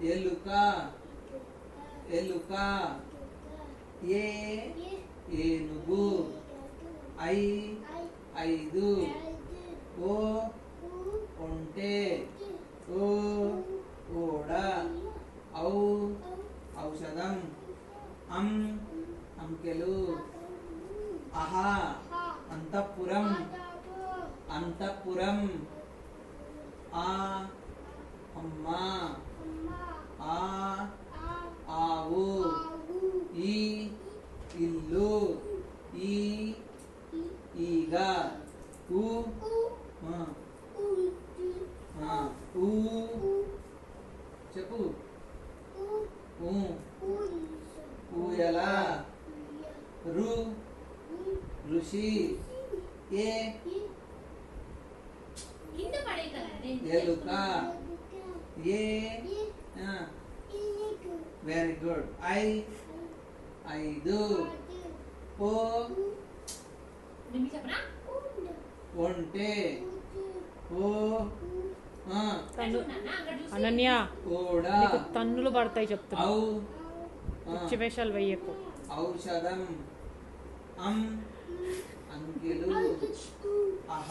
ఎలుక ఎలుక ఏ ఏనుగు ఐ ఐదు ఓ ఒంటె ఓ ఓడ ఔ ఔషధం అం అంకెలు అహ అంతఃపురం అంతఃపురం ఆ అమ్మ ఆ ఆవు ఈ ఇల్లు ఈ ఈగ ఊ ఊ చెప్పు ఊయల రు ఋషి ఏ ఎలుక ఏ వెరీ గుడ్ ఐ ఐదు ఓ ఒంటె ఓ అనన్య ఓడ తన్నులు పడతాయి చెప్తున్నా ఔ పిచ్చి వేషాలు వెయ్యకు ఔషధం అం అంకెలు అహ